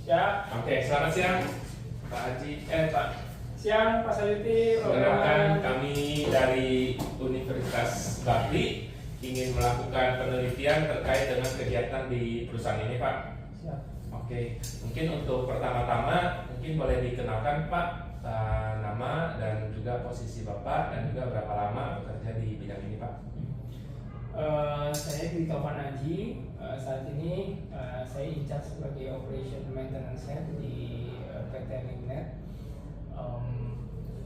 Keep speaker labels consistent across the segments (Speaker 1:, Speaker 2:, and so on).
Speaker 1: Ya,
Speaker 2: Oke, selamat siang Pak Haji, Pak.
Speaker 1: siang Pak Sayuti.
Speaker 2: Perkenalkan, kami dari Universitas Bakti ingin melakukan penelitian terkait dengan kegiatan di perusahaan ini, Pak.
Speaker 1: Siap.
Speaker 2: Oke, mungkin untuk pertama-tama mungkin boleh dikenalkan Pak, nama dan juga posisi Bapak dan juga berapa lama bekerja di bidang ini, Pak.
Speaker 1: Saya Dwi Taufan Aji. Saat ini saya in charge sebagai Operation Maintenance Head di PT Linknet.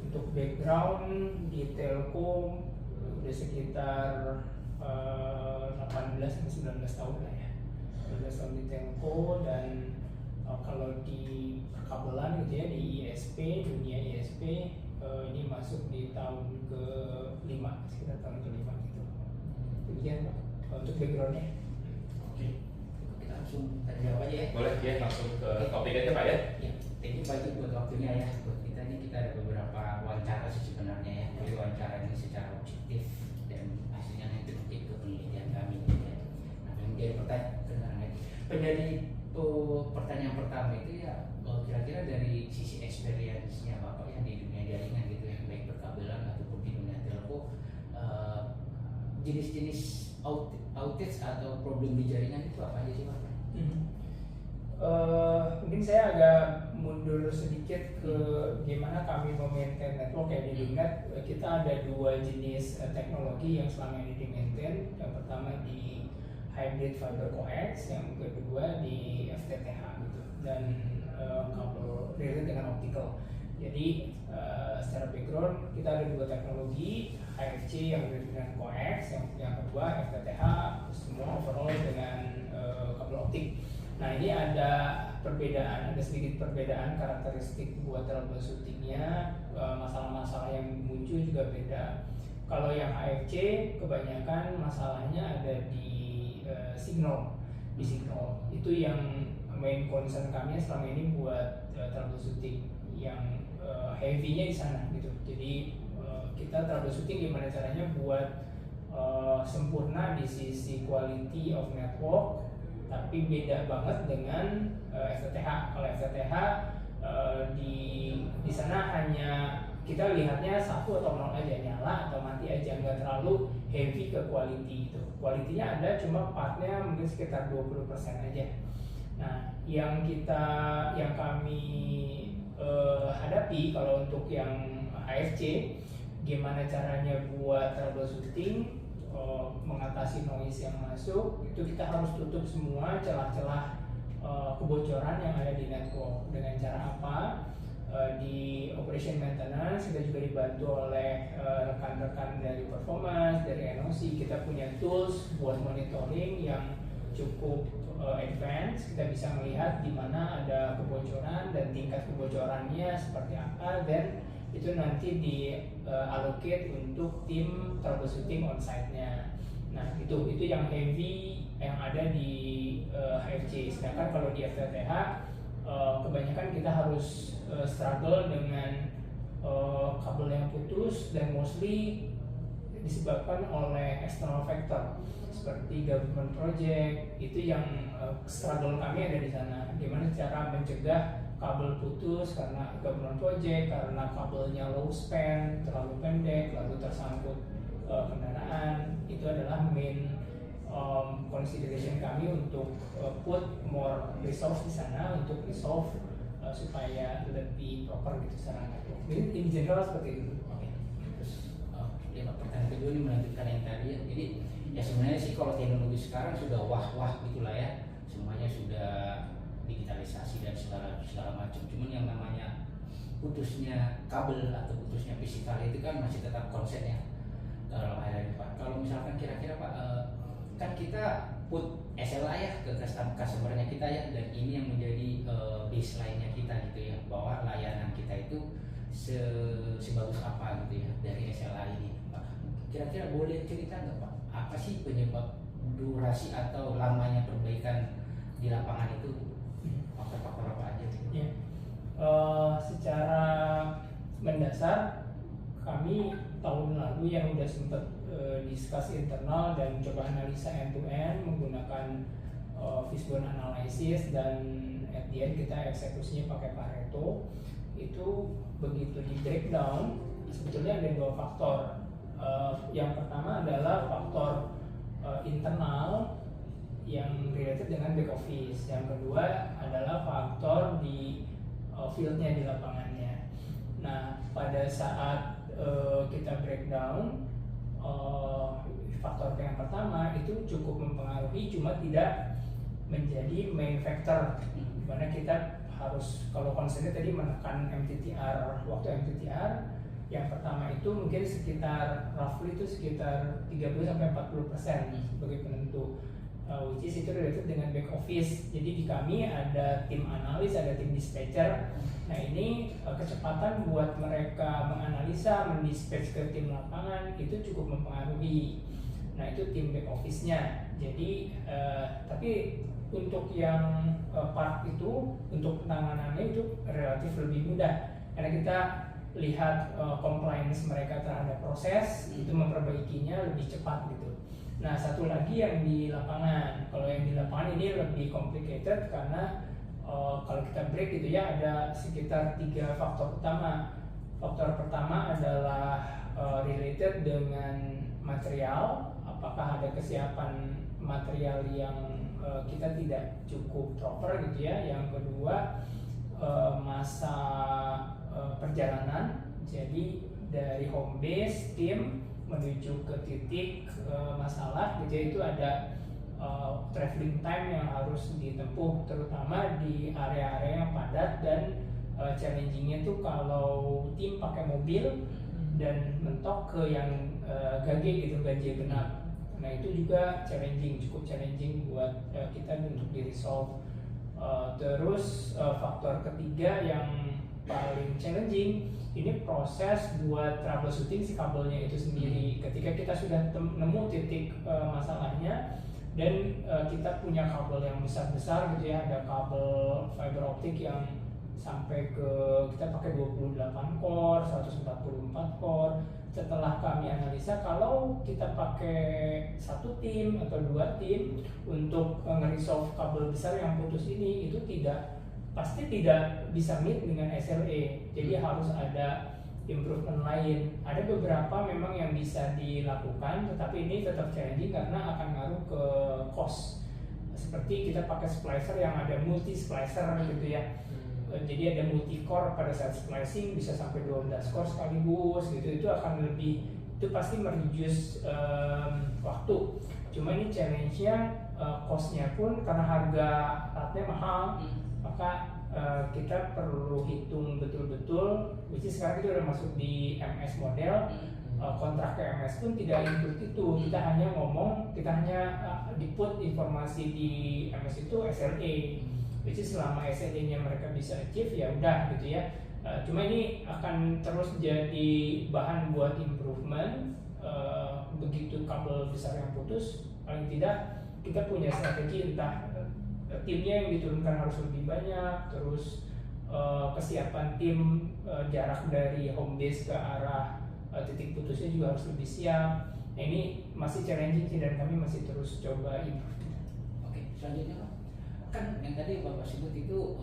Speaker 1: Untuk background di Telkom udah sekitar 18-19 tahun lah ya. 19 tahun di Telco, dan kalau di perkabelan gitu ya, di ISP, dunia ISP, ini masuk di tahun ke-5, sekitar tahun ke-5 gitu. Demikian Pak untuk backgroundnya.
Speaker 2: Oke,
Speaker 3: Kita langsung tanya jawab aja ya.
Speaker 2: boleh ya langsung ke topik aja Pak ya.
Speaker 3: Ya, thank you Pak Iji buat waktunya ya. Buat kita ini kita ada beberapa wawancara sih sebenarnya ya. Jadi wawancara ini secara objektif dan hasilnya nanti nanti ke penelitian kami ya. Nah, yang jadi pertanyaan pertama itu ya, kira-kira dari sisi experience-nya Bapak yang di dunia jaringan gitu ya, baik perkabelan ataupun di dunia telco, jenis-jenis outage atau problem di jaringan itu apa aja sih Pak?
Speaker 1: Mungkin saya agak mundur sedikit ke gimana kami memaintain network ya. Di Linknet kita ada dua jenis teknologi yang selama ini di-maintain. Yang pertama di hybrid fiber coax, yang kedua di FTTH gitu, dan kabel related dengan optical. Jadi secara background kita ada dua teknologi, HFC yang related dengan coax, yang kedua FTTH, semua overall dengan kabel optik. Nah, ini ada perbedaan, ada sedikit perbedaan karakteristik buat troubleshootingnya, masalah-masalah yang muncul juga beda. Kalau yang HFC kebanyakan masalahnya ada di signal. Itu yang main concern kami selama ini buat troubleshooting, yang heavy-nya di sana gitu. Jadi kita troubleshooting gimana caranya buat sempurna di sisi quality of network, tapi beda banget dengan FTTH. Kalau FTTH di sana hanya kita lihatnya 1 atau 0 aja, nyala atau mati aja, nggak terlalu heavy ke quality itu. Quality-nya ada, cuma partnya mungkin sekitar 20% aja. Nah, yang kami hadapi kalau untuk yang HFC, gimana caranya buat troubleshooting, mengatasi noise yang masuk, itu kita harus tutup semua celah-celah kebocoran yang ada di network. Dengan cara apa? Di operation maintenance kita juga dibantu oleh rekan-rekan dari performance, dari NOC. Kita punya tools buat monitoring yang cukup advance. Kita bisa melihat di mana ada kebocoran dan tingkat kebocorannya seperti apa, dan itu nanti di allocate untuk tim troubleshooting on site-nya. Nah, itu yang heavy yang ada di HFC. Sedangkan kalau di FTTH kebanyakan kita harus struggle dengan kabel yang putus, dan mostly disebabkan oleh external factor seperti government project. Itu yang struggle kami ada di sana. Gimana cara mencegah kabel putus karena government project, karena kabelnya low span, terlalu pendek, lalu tersangkut kendaraan. Itu adalah main consideration kami untuk put more resource di sana untuk resolve supaya lebih proper gitu secara network. In general seperti itu.
Speaker 3: Oke. Terus ya Pak, pertanyaan kedua ini melanjutkan yang tadi ya. Jadi ya sebenarnya sih kalau teknologi sekarang sudah wah gitulah ya. Semuanya sudah digitalisasi dan segala macam. Cuman yang namanya putusnya kabel atau putusnya fisikal itu kan masih tetap konsep ya. Kalau ada Pak, kalau misalkan kira-kira Pak, kan kita put SLA ya ke customer-nya kita ya, dan ini yang menjadi baseline-nya kita gitu ya, bahwa layanan kita itu sebagus apa gitu ya dari SLA ini Pak. Kira-kira boleh cerita nggak Pak, apa sih penyebab durasi atau lamanya perbaikan di lapangan itu? Faktor-faktor apa aja?
Speaker 1: Ya. Secara mendasar kami tahun lalu yang udah sempat discuss internal dan coba analisa end to end menggunakan fishbone analysis dan the end kita eksekusinya pakai Pareto. Itu begitu di breakdown sebetulnya ada dua faktor. Yang pertama adalah faktor internal yang related dengan back office. Yang kedua adalah faktor di fieldnya, di lapangannya. Nah, pada saat kita breakdown, faktor yang pertama itu cukup mempengaruhi, cuma tidak menjadi main factor, dimana kita harus, kalau concernnya tadi menekan MTTR. Waktu MTTR yang pertama itu mungkin sekitar roughly itu sekitar 30-40% sebagai penentu, which is itu related dengan back office. Jadi di kami ada tim analis, ada tim dispatcher. Nah ini kecepatan buat mereka menganalisa, mendispatch ke tim lapangan itu cukup mempengaruhi. Nah itu tim back office-nya. Jadi tapi untuk yang part itu, untuk penanganannya itu relatif lebih mudah karena kita lihat compliance mereka terhadap proses, itu memperbaikinya lebih cepat gitu. Nah satu lagi yang di lapangan, kalau yang di lapangan ini lebih complicated karena kalau kita break gitu ya, ada sekitar 3 faktor utama. Faktor pertama adalah related dengan material, apakah ada kesiapan material yang kita tidak cukup proper gitu ya. Yang kedua masa perjalanan, jadi dari home base tim menuju ke titik masalah gitu ya, itu ada traveling time yang harus ditempuh, terutama di area-area yang padat dan challengingnya tuh kalau tim pakai mobil dan mentok ke yang gage gitu, ganjil genap. Nah itu juga cukup challenging buat kita untuk di resolve. Terus faktor ketiga yang paling challenging ini proses buat troubleshooting si kabelnya itu sendiri. Ketika kita sudah nemu titik masalahnya dan kita punya kabel yang besar-besar gitu ya, ada kabel fiber optik yang sampai ke, kita pakai 28 core, 144 core. Setelah kami analisa, kalau kita pakai satu tim atau 2 tim untuk nge-resolve kabel besar yang putus ini, itu pasti tidak bisa meet dengan SLA. Jadi harus ada improvement lain. Ada beberapa memang yang bisa dilakukan, tetapi ini tetap challenging karena akan ngaruh ke cost. Seperti kita pakai splicer yang ada multi splicer gitu ya. Jadi ada multi core pada saat splicing, bisa sampai 12 core sekaligus gitu. Itu akan lebih, itu pasti mereduce waktu. Cuma ini challenge-nya cost-nya pun karena harga alatnya mahal, maka kita perlu hitung betul-betul, which is sekarang itu udah masuk di MS model. Kontrak ke MS pun tidak include itu, kita hanya ngomong, kita hanya di-put informasi di MS itu SLA, which is selama SLA-nya mereka bisa achieve ya udah gitu ya. Cuma ini akan terus jadi bahan buat improvement. Begitu kabel besar yang putus, paling tidak kita punya strategi, entah timnya yang diturunkan harus lebih banyak, terus kesiapan tim, jarak dari home base ke arah titik putusnya juga harus lebih siap. Nah ini masih challenging sih dan kami masih terus coba improve.
Speaker 3: Oke, selanjutnya kan yang tadi Bapak sebut itu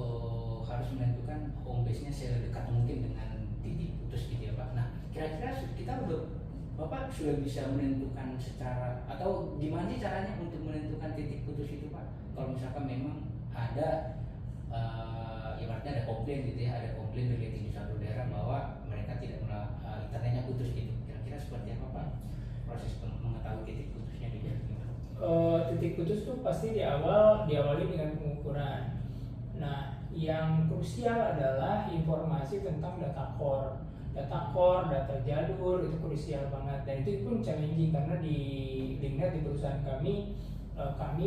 Speaker 3: harus menentukan home base-nya sedekat mungkin dengan titik putus gitu ya Pak. Nah kira-kira kita Bapak sudah bisa menentukan secara, atau gimana sih caranya untuk menentukan titik putus itu Pak? Kalau misalkan memang ada ibaratnya ada komplain gitu ya, ada komplain dari di suatu daerah bahwa mereka tidak internetnya putus gitu. Kira-kira seperti apa Pak proses mengetahui titik putusnya di daerah?
Speaker 1: Titik putus tuh pasti diawali dengan pengukuran. Nah, yang krusial adalah informasi tentang data core, data jalur itu krusial banget, dan itu pun challenging karena di perusahaan kami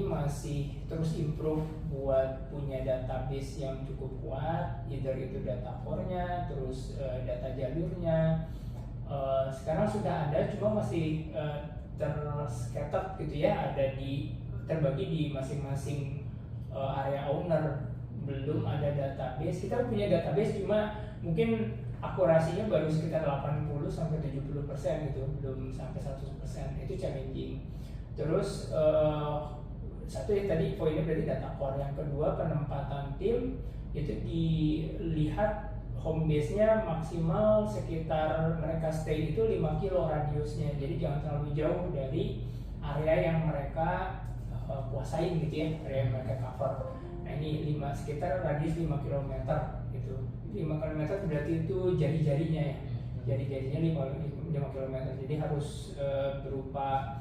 Speaker 1: masih terus improve buat punya database yang cukup kuat, either itu data core-nya, terus data jalurnya. Sekarang sudah ada, cuma masih terscatter gitu ya, ada terbagi di masing-masing area owner. Belum ada database. Kita punya database cuma mungkin akurasinya baru sekitar 80-70% gitu, belum sampai 100%. Itu challenging. Terus satu ya tadi poinnya berarti data core. Yang kedua penempatan tim itu dilihat home base-nya maksimal sekitar mereka stay itu 5 kilo radiusnya, jadi jangan terlalu jauh dari area yang mereka kuasain gitu ya, area yang mereka cover. Nah ini sekitar radius 5 km gitu. 5 km berarti itu jari-jarinya ya, jari-jarinya 5 km, jadi harus berupa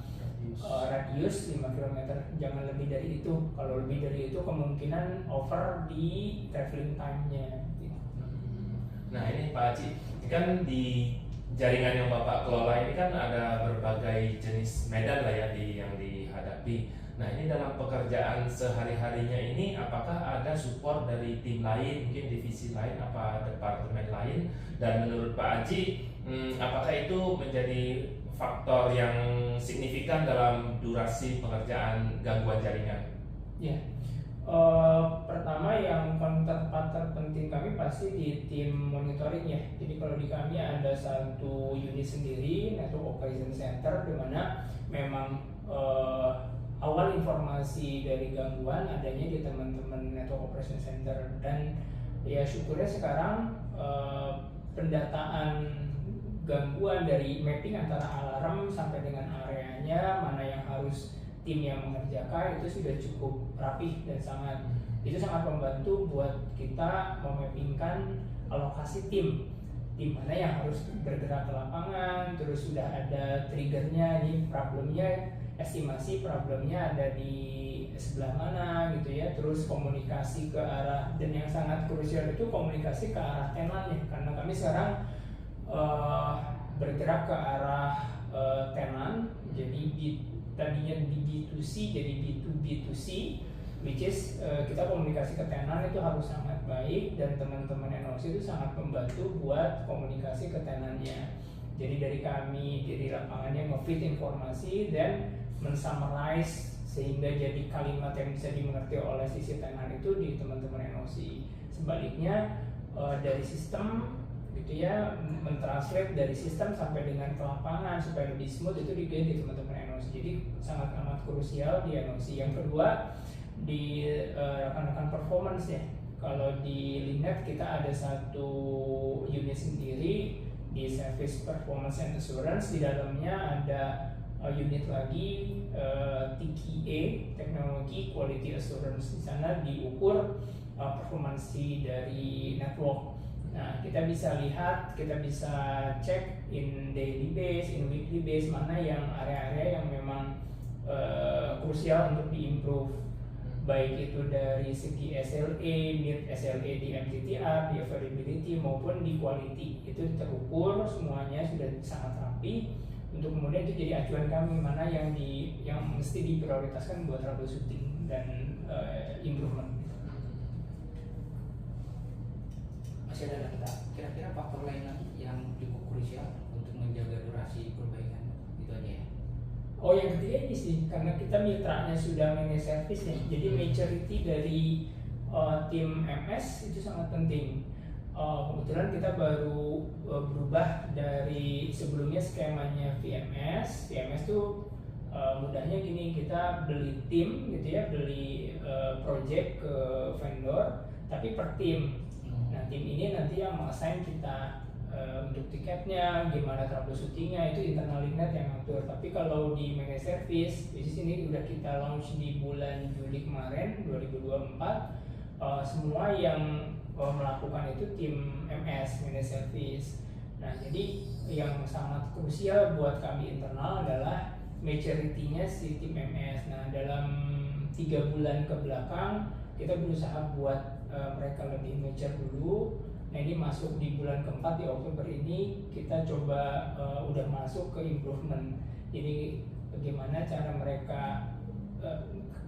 Speaker 1: radius 5 km, jangan lebih dari itu. Kalau lebih dari itu kemungkinan over di traveling time-nya gitu.
Speaker 2: Nah ini Pak Haji, kan di jaringan yang Bapak kelola ini kan ada berbagai jenis medan lah ya yang dihadapi. Nah ini dalam pekerjaan sehari-harinya ini apakah ada support dari tim lain, mungkin divisi lain, apa departemen lain? Dan menurut Pak Haji, apakah itu menjadi faktor yang signifikan dalam durasi pekerjaan gangguan jaringan?
Speaker 1: Ya, pertama yang counterpart terpenting kami pasti di tim monitoring ya. Jadi kalau di kami ada satu unit sendiri, Network Operation Center, di mana memang awal informasi dari gangguan adanya di teman-teman Network Operation Center. Dan ya syukurnya sekarang pendataan gangguan dari mapping antara alarm sampai dengan areanya, mana yang harus tim yang mengerjakan, itu sudah cukup rapih dan itu sangat membantu buat kita memappingkan alokasi tim, di mana yang harus bergerak ke lapangan, terus sudah ada triggernya, ini problemnya, estimasi problemnya ada di sebelah mana gitu ya, terus komunikasi ke arah, dan yang sangat krusial itu komunikasi ke arah tenannya, karena kami sekarang bergerak ke arah tenan, jadi tadinya di B2C jadi B2B2C, which is kita komunikasi ke tenan itu harus sangat baik, dan teman-teman NOC itu sangat membantu buat komunikasi ke tenannya. Jadi dari kami di lapangannya nge-feed informasi dan men-summarize sehingga jadi kalimat yang bisa dimengerti oleh sisi tenan itu di teman-teman NOC. Sebaliknya dari sistem gitu ya, mentranslate dari sistem sampai dengan ke lapangan supaya lebih smooth itu juga di teman-teman NOC. Jadi sangat amat krusial di NOC. Yang kedua di rekan-rekan performance ya. Kalau di Linet kita ada satu unit sendiri di Service Performance and Assurance, di dalamnya ada unit lagi TQA, Technology Quality Assurance. Di sana diukur performansi dari network. Nah, kita bisa lihat, kita bisa cek in daily base, in weekly base, mana yang area-area yang memang krusial untuk diimprove, baik itu dari segi SLA, mid SLA di MTTR, di availability maupun di quality, itu terukur semuanya sudah sangat rapi. Untuk kemudian itu jadi acuan kami mana yang mesti diprioritaskan buat troubleshooting dan improvement.
Speaker 3: Masih ada kira-kira faktor lain lagi yang cukup krusial untuk menjaga durasi perbaikan, itu aja ya?
Speaker 1: Oh, yang ketiga ini sih, karena kita mitranya sudah manage service ya, jadi maturity dari tim MS itu sangat penting. Kebetulan kita baru berubah dari sebelumnya skemanya VMS tuh mudahnya gini, kita beli tim gitu ya, beli project ke vendor tapi per tim. Nah tim ini nanti yang mengassign kita untuk tiketnya, gimana troubleshootingnya itu internal Linet yang ngatur. Tapi kalau di managed service, di sini udah kita launch di bulan Juli kemarin 2024, semua yang melakukan itu tim MS, managed service. Nah jadi yang sangat krusial buat kami internal adalah maturity-nya si tim MS. Nah dalam 3 bulan ke belakang kita berusaha buat mereka lebih mature dulu. Nah ini masuk di bulan keempat, di Oktober ini kita coba udah masuk ke improvement. Jadi bagaimana cara mereka,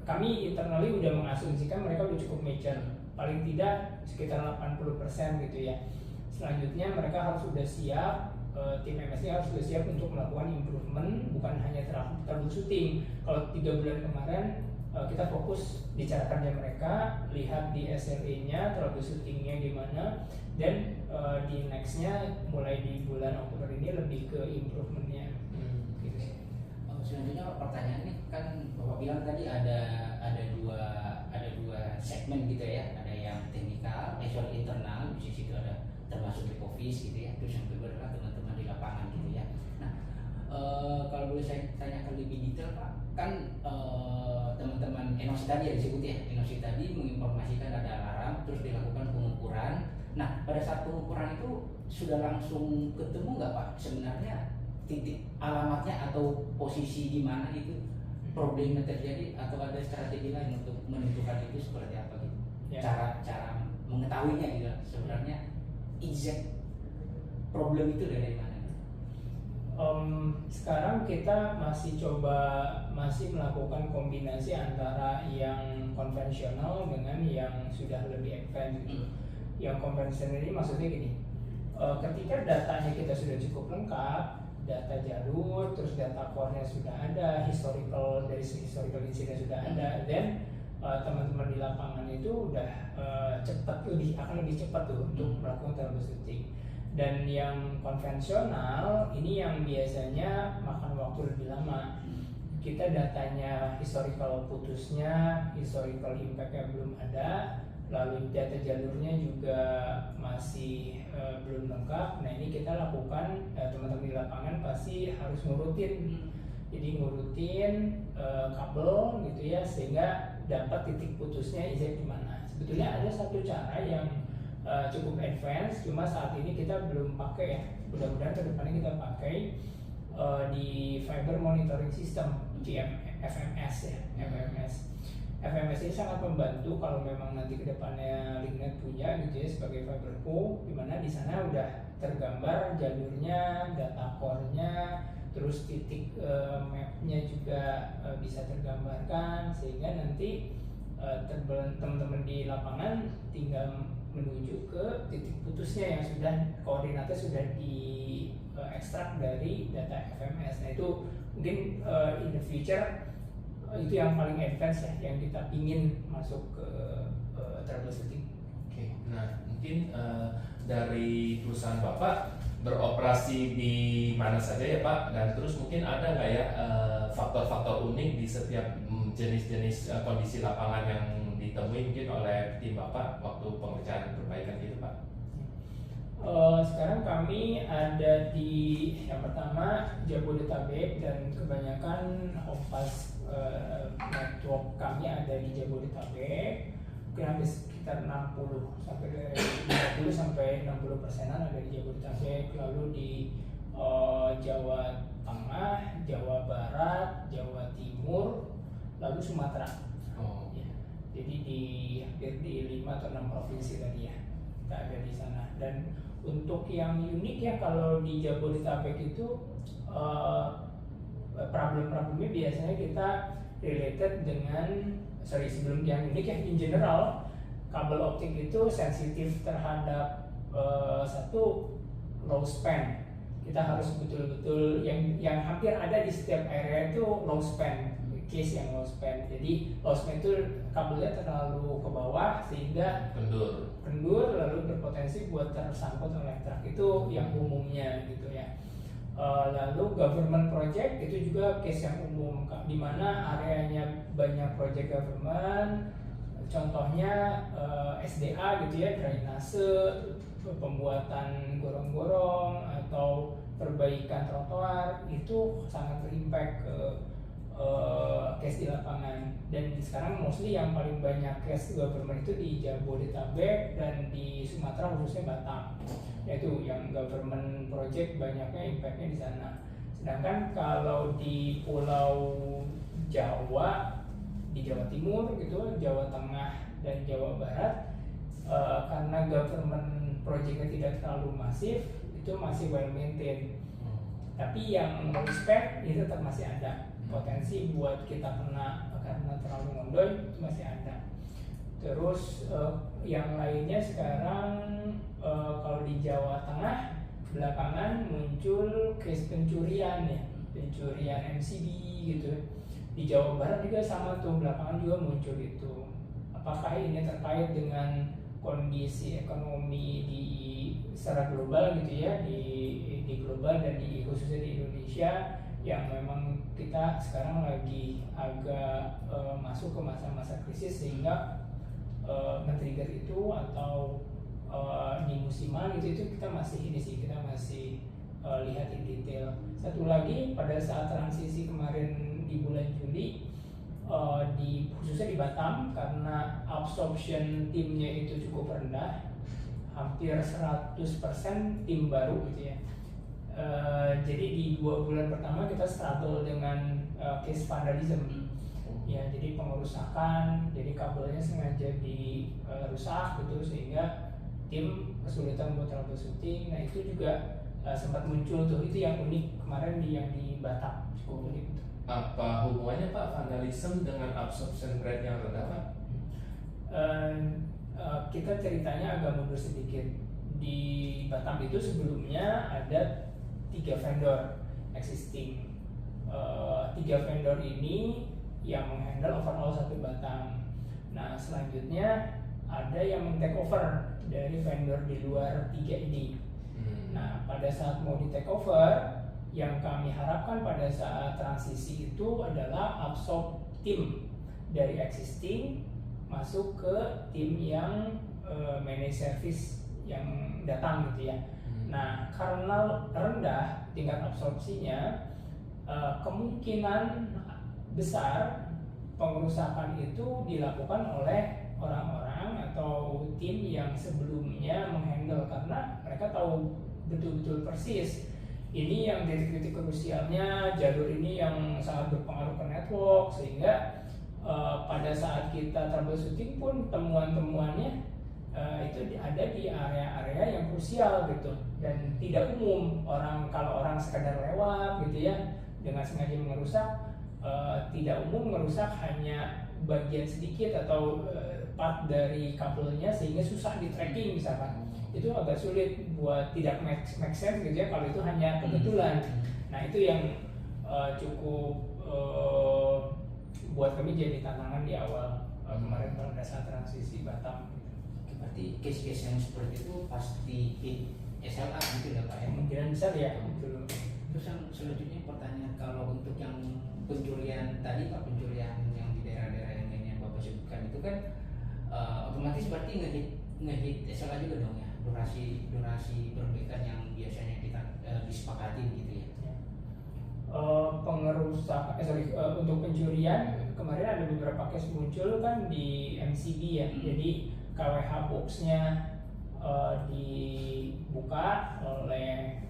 Speaker 1: kami internally udah mengasumsikan mereka udah cukup mature, paling tidak sekitar 80% gitu ya. Selanjutnya mereka harus sudah siap, tim MS-nya harus sudah siap untuk melakukan improvement, bukan hanya troubleshooting. Kalau 3 bulan kemarin kita fokus di cara kerja mereka, lihat di SLA-nya, troubleshooting-nya gimana, dan di next-nya mulai di bulan Oktober ini lebih ke improvement-nya. Gitu.
Speaker 3: selanjutnya pertanyaan ini kan Bapak bilang tadi ada dua segmen gitu ya, ada yang teknikal, internal, di situ ada termasuk back office gitu ya, terus yang kedua adalah teman-teman di lapangan gitu ya. Nah, kalau boleh saya tanyakan lebih detail Pak, kan teman-teman Enosi tadi yang disebut ya, Enosi tadi menginformasikan ada alarm, terus dilakukan pengukuran. Nah, pada saat pengukuran itu sudah langsung ketemu nggak Pak sebenarnya titik alamatnya atau posisi di mana itu problemnya terjadi, atau ada strategi lain untuk menentukan itu seperti apa gitu?
Speaker 1: Ya.
Speaker 3: Cara mengetahuinya gitu sebenarnya exact problem itu dari mana?
Speaker 1: Sekarang kita masih melakukan kombinasi antara yang konvensional dengan yang sudah lebih advance gitu. Yang konvensional ini maksudnya gini, ketika datanya kita sudah cukup lengkap, data jalur, terus data core-nya sudah ada, historical incident sudah ada, dan teman-teman di lapangan itu udah akan lebih cepat tuh untuk melakukan troubleshooting. Dan yang konvensional ini yang biasanya makan waktu lebih lama. Kita datanya historical putusnya, historical impact-nya belum ada, lalu data jalurnya juga masih belum lengkap. Nah ini kita lakukan, teman-teman di lapangan pasti harus ngurutin. Jadi ngurutin kabel gitu ya, sehingga dapat titik putusnya exact di mana. Sebetulnya ada satu cara yang cukup advance, cuma saat ini kita belum pakai ya. Mudah-mudahan kedepannya kita pakai di fiber monitoring system, FMS ya, FMS ini sangat membantu kalau memang nanti kedepannya Linknet punya gitu ya sebagai fiberco, di mana di sana udah tergambar jalurnya, data core-nya, terus titik map-nya juga bisa tergambarkan, sehingga nanti teman-teman di lapangan tinggal menuju ke titik putusnya yang sudah koordinatnya sudah di ekstrak dari data FMS. Nah itu mungkin in the future itu yang paling advance ya, yang kita ingin masuk ke troubleshooting.
Speaker 2: Oke, nah mungkin dari perusahaan Bapak beroperasi di mana saja ya Pak, dan terus mungkin ada nggak ya faktor-faktor unik di setiap jenis-jenis kondisi lapangan yang ditemui mungkin oleh tim Bapak waktu pengerjaan perbaikan gitu Pak?
Speaker 1: Sekarang kami ada di yang pertama Jabodetabek, dan kebanyakan Hopas network kami ada di Jabodetabek. Mungkin hampir sekitar 50 sampai 60%-an ada di Jabodetabek, lalu di Jawa Tengah, Jawa Barat, Jawa Timur, lalu Sumatera. Ya. Jadi hampir di 5 atau 6 provinsi tadi ya kita ada di sana. Dan untuk yang unik ya, kalau di Jabodetabek itu problem-problemnya biasanya kita related dengan sebelum yang unik ya, in general kabel optik itu sensitif terhadap satu low span. Kita harus betul-betul yang hampir ada di setiap area itu low span, case yang low span. Jadi low span itu kabelnya terlalu ke bawah sehingga kendur lalu berpotensi buat tersangkut oleh truk, itu yang umumnya gitu ya. Lalu government project itu juga case yang umum, di mana areanya banyak project government, contohnya SDA gitu ya, drainase, pembuatan gorong-gorong atau perbaikan trotoar, itu sangat berimpact ke case di lapangan. Dan sekarang mostly yang paling banyak case government itu di Jabodetabek dan di Sumatera, khususnya Batam, yaitu yang government project banyaknya impactnya di sana. Sedangkan kalau di Pulau Jawa, di Jawa Timur gitu, Jawa Tengah dan Jawa Barat, karena government projectnya tidak terlalu masif, itu masih well maintained. Tapi yang respect itu tetap masih ada potensi buat kita kena karena terlalu ngondoy, itu masih ada. Terus yang lainnya sekarang kalau di Jawa Tengah belakangan muncul case pencurian ya, pencurian MCB gitu. Di Jawa Barat juga sama tuh, belakangan juga muncul itu. Apakah ini terkait dengan kondisi ekonomi secara global gitu ya, di global dan khususnya di Indonesia, yang memang kita sekarang lagi agak masuk ke masa-masa krisis sehingga men-trigger itu atau di musiman itu kita masih kita masih lihat in detail. Satu lagi pada saat transisi kemarin di bulan Juli khususnya di Batam karena absorption timnya itu cukup rendah, hampir 100% tim baru gitu ya. Jadi di 2 bulan pertama kita struggle dengan case vandalism. Ya, jadi pengerusakan, jadi kabelnya sengaja dirusak gitu sehingga tim kesulitan buat troubleshooting. Nah itu juga sempat muncul tuh, itu yang unik kemarin yang di Batam, cukup unik.
Speaker 2: Apa hubungannya Pak vandalism dengan absorption rate yang rendah Pak?
Speaker 1: Kita ceritanya agak mundur sedikit. Di Batam itu sebelumnya ada 3 vendor existing. 3 vendor ini yang menghandle overall satu Batam. Nah selanjutnya ada yang men-take over dari vendor di luar 3 ini. Nah pada saat mau di take over, yang kami harapkan pada saat transisi itu adalah absorb tim dari existing masuk ke tim yang managed service yang datang gitu ya. Nah karena rendah tingkat absorpsinya, kemungkinan besar pengerusakan itu dilakukan oleh orang-orang atau tim yang sebelumnya menghandle karena mereka tahu betul-betul persis ini yang titik-titik krusialnya, jalur ini yang sangat berpengaruh ke network, sehingga pada saat kita troubleshooting pun temuan-temuannya itu ada di area-area yang krusial gitu dan tidak umum. Kalau orang sekadar lewat gitu ya dengan sengaja merusak, tidak umum merusak hanya bagian sedikit atau part dari kabelnya sehingga susah di tracking misalkan. Itu agak sulit buat tidak make sense gitu ya kalau itu hanya kebetulan. Nah itu yang cukup buat kami jadi tantangan di awal kemarin pada saat transisi Batam.
Speaker 3: Berarti case-case yang seperti itu pasti hit SLA gitu ya Pak ya?
Speaker 1: Kemungkinan besar ya. Betul.
Speaker 3: Terus yang selanjutnya pertanyaan, kalau untuk yang pencurian tadi Pak, pencurian yang di daerah-daerah yang lain yang Bapak sebutkan itu kan otomatis berarti ngehit SLA juga dong ya? Durasi perbaikan yang biasanya kita disepakati gitu ya.
Speaker 1: Pengerusakan untuk pencurian kemarin ada beberapa case muncul kan di MCB ya. Jadi KWH boxnya dibuka oleh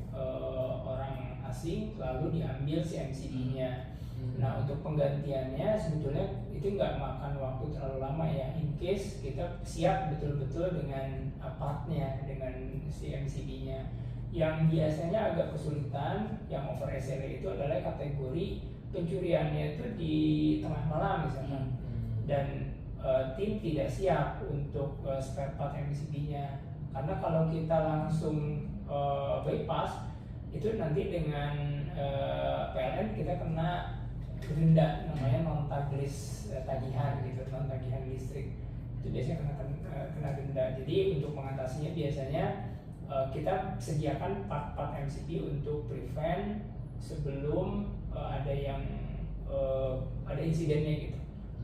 Speaker 1: orang asing lalu diambil si MCB-nya. Nah untuk penggantiannya sebetulnya itu nggak makan waktu terlalu lama ya, in case kita siap betul-betul dengan partnya, dengan si MCB-nya. Yang biasanya agak kesulitan yang over SLA itu adalah kategori pencuriannya itu di tengah malam misalkan, dan tim tidak siap untuk spare part MCB-nya, karena kalau kita langsung bypass itu nanti dengan PLN kita kena denda namanya non taglis tagihan gitu, non tagihan listrik itu biasanya kena denda. Jadi untuk mengatasinya biasanya kita sediakan part-part MCB untuk prevent sebelum ada ada insidennya gitu.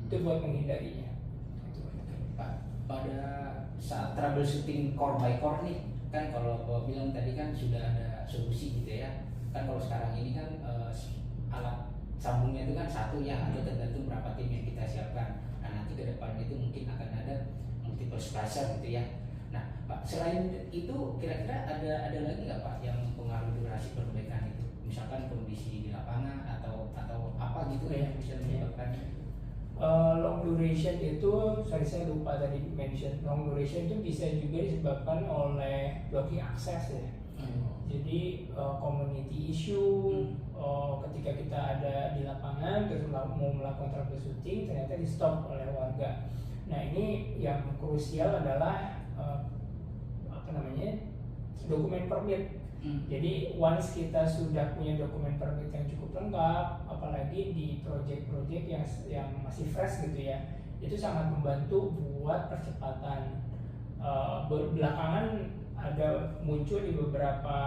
Speaker 1: Itu buat menghindarinya.
Speaker 3: Pak, pada saat troubleshooting core by core nih kan, kalau bilang tadi kan sudah ada solusi gitu ya kan. Kalau sekarang ini kan alat sambungnya itu kan satu ya, ada tergantung berapa tim yang kita siapkan. Nah nanti ke depan itu mungkin akan ada multiple splicer gitu ya. Nah Pak, selain itu kira-kira ada lagi nggak Pak yang pengaruh durasi perbaikan itu? Misalkan kondisi di lapangan atau apa gitu yang bisa menyebabkan
Speaker 1: long duration itu, saya lupa tadi mention, long duration itu bisa juga disebabkan oleh blocking akses ya. Jadi community issue, ketika kita ada di lapangan terus mau melakukan troubleshooting ternyata di stop oleh warga. Nah ini yang krusial adalah dokumen permit. Jadi once kita sudah punya dokumen permit yang cukup lengkap, apalagi di project-project yang masih fresh gitu ya, itu sangat membantu buat percepatan. Belakangan ada muncul di beberapa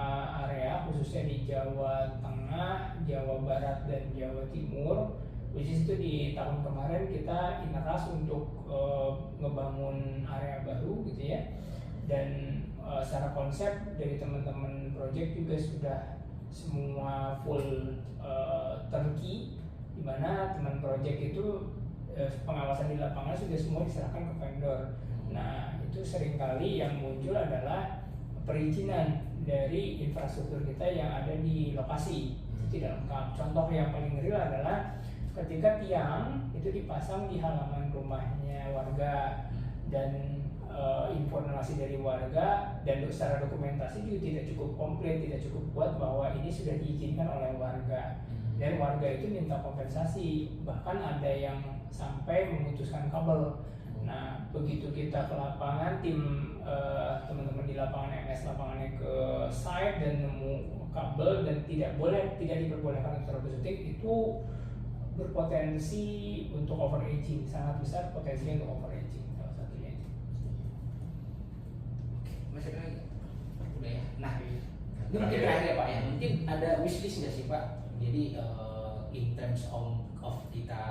Speaker 1: area, khususnya di Jawa Tengah, Jawa Barat, dan Jawa Timur. Which is itu di tahun kemarin kita ineras untuk ngebangun area baru gitu ya. Dan secara konsep dari teman-teman project juga sudah semua full turnkey, di mana teman project itu pengawasan di lapangan sudah semua diserahkan ke vendor. Nah, itu seringkali yang muncul adalah perizinan dari infrastruktur kita yang ada di lokasi itu tidak lengkap. Contoh yang paling real adalah ketika tiang itu dipasang di halaman rumahnya warga dan informasi dari warga dan secara dokumentasi juga tidak cukup komplit, tidak cukup kuat bahwa ini sudah diizinkan oleh warga. Dan warga itu minta kompensasi, bahkan ada yang sampai memutuskan kabel. Nah, begitu kita ke lapangan, tim teman-teman di lapangan MS lapangannya ke site dan nemu kabel dan tidak diperbolehkan untuk troubleshooting, itu berpotensi untuk overaging, sangat besar potensinya untuk overaging salah satunya itu.
Speaker 3: Masih ada lagi? Udah ya. Nah, ini mungkin terakhir ya Pak ya. Mungkin ada wishlist nggak sih Pak? Jadi in terms of kita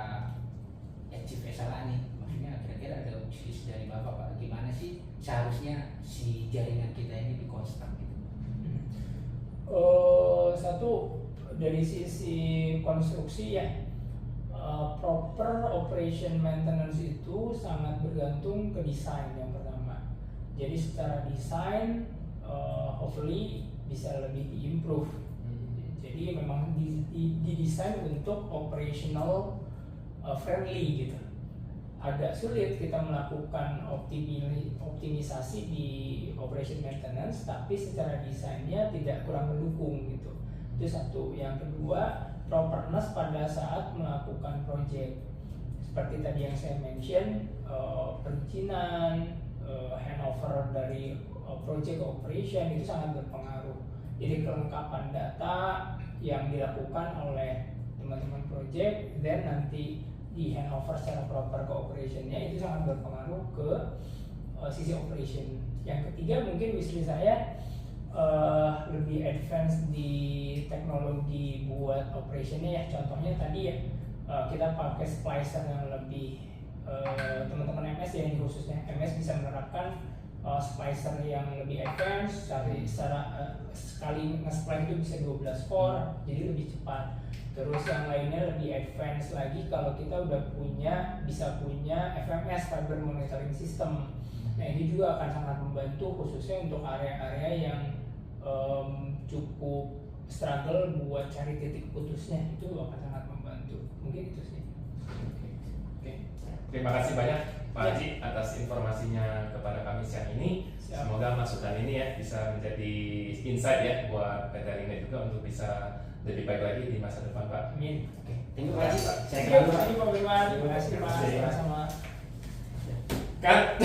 Speaker 3: achieve SLA nih, maksudnya kira-kira ada wishlist dari Bapak Pak, gimana sih seharusnya si jaringan kita ini dikonstan gitu?
Speaker 1: Satu, dari sisi konstruksi ya, proper operation maintenance itu sangat bergantung ke desain yang pertama. Jadi secara desain hopefully bisa lebih diimprove. Jadi memang didesain untuk operational friendly gitu. Agak sulit kita melakukan optimisasi di operation maintenance, tapi secara desainnya tidak kurang mendukung gitu. Itu satu. Yang kedua, properness pada saat melakukan project. Seperti tadi yang saya mention, perizinan, handover dari project operation itu sangat berpengaruh. Jadi kelengkapan data yang dilakukan oleh teman-teman project dan nanti di handover secara proper ke operationnya itu sangat berpengaruh ke sisi operation. Yang ketiga mungkin wishlist saya lebih advance di teknologi buat operationnya ya. Contohnya tadi ya kita pakai splicer yang lebih teman-teman MS ya, khususnya MS bisa menerapkan splicer yang lebih advance, sekali nge-splice itu bisa 12 core, jadi lebih cepat. Terus yang lainnya lebih advance lagi kalau kita udah bisa punya FMS, fiber monitoring system. Nah, ini juga akan sangat membantu khususnya untuk area-area yang cukup struggle buat cari titik putusnya, itu akan sangat membantu. Mungkin itu sih.
Speaker 2: Oke. Terima kasih banyak Pak Haji atas informasinya kepada kami siang ini.
Speaker 1: Siap.
Speaker 2: Semoga masukan ini ya bisa menjadi insight ya buat PT Lina juga untuk bisa lebih baik lagi di masa depan Pak.
Speaker 1: Amin.
Speaker 3: Oke, thank you Pak Haji.
Speaker 1: Thank you Pak Bima. Terima kasih Pak. Sama-sama.
Speaker 2: Kan